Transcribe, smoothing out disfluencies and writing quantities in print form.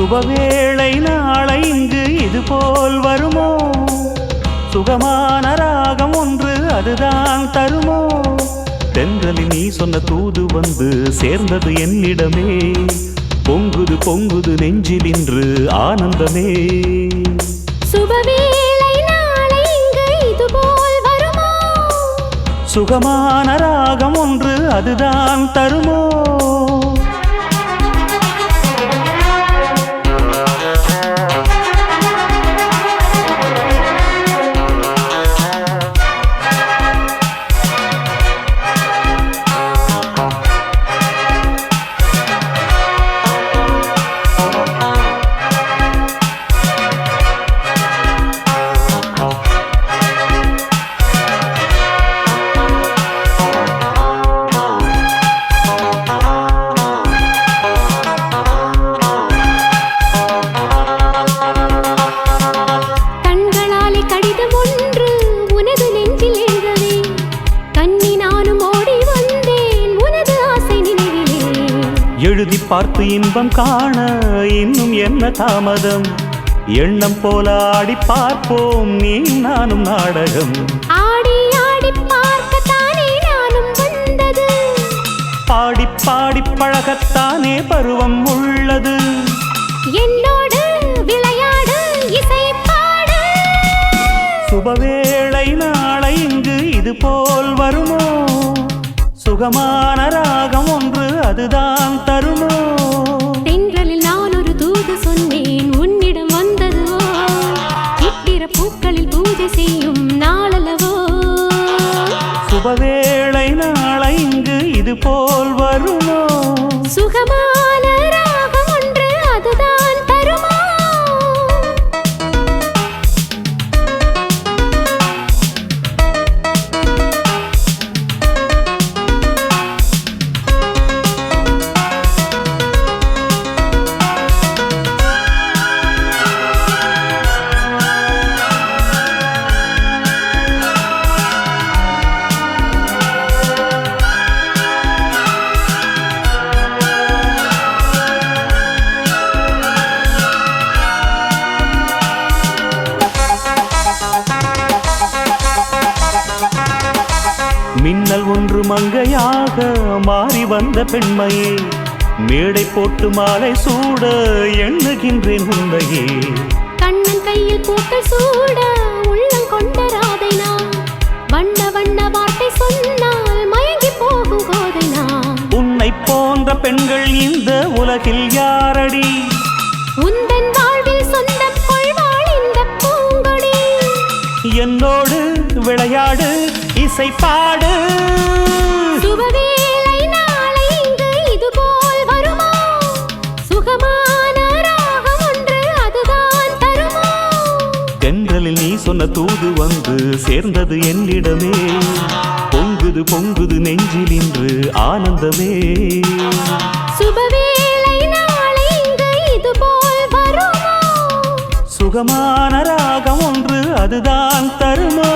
சுபவேளை நாளை இங்கு இது போல் வருமோ? சுகமான ராகம் ஒன்று அதுதான் தருமோ? தென்றலில் நீ சொன்ன தூது வந்து சேர்ந்தது என்னிடமே. பொங்குது பொங்குது நெஞ்சில் இன்று ஆனந்தமே. சுபவேளை நாளை இங்கு இது போல் வருமோ? சுகமான ராகம் ஒன்று அதுதான் தருமோ? எழுதி பார்த்து இன்பம் காண இன்னும் என்ன தாமதம்? எண்ணம் போல ஆடி பார்ப்போம் நீ நானும் நாடகம். ஆடி ஆடி பார்க்கத்தானே நானும் வந்தது. பாடி பாடி பழகத்தானே பருவம் உள்ளது. என்னோடு விளையாடு இசை பாடு. சுபவேளை நாளை இங்கு இது போல் வருமோ? சுகமான ராகம் ஒன்று அதுதான் தருமோ? தென்றலில் நான் ஒரு தூது சொன்னேன் உன்னிடம் வந்ததுவோ? இட்டிர பூக்களில் பூஜை செய்யும் நாளல்லவோ? சுபவேளை நாளை இங்கு இது போல் வருமோ? சுகமான ராகம் ஒன்று அதுதான் தருமோ? மின்னல் ஒன்று மங்கையாக மாறி வந்த பெண்மையே. மேடை போட்டு மாலை சூட எண்ணுகின்றேன் உண்மையே. கண்ணன் கையில் பூக்கள் சூட உள்ளம் கொண்ட ராதை நான். வண்ண வண்ண வார்த்தை சொன்னால் மயங்கி போகும் கோதை நான். உன்னை போன்ற பெண்கள் இந்த உலகில் யாரடி? உந்தன் வாழ்வில் சொந்தம் கொள்வாள் இந்த பூங்கொடி. என்னோடு விளையாடு இசை பாடு. சுபவேளை நாளை இங்கு இது போல் வருமோ? சுகமான ராகம் ஒன்று அதுதான் தருமோ? தென்றலில் நீ சொன்ன தூது வந்து சேர்ந்தது என்னிடமே. பொங்குது பொங்குது நெஞ்சில் இன்று ஆனந்தமே. சுபவேளை நாளை இங்கு இது போல் வருமோ? சுகமான ராகம் ஒன்று அதுதான் தருமோ?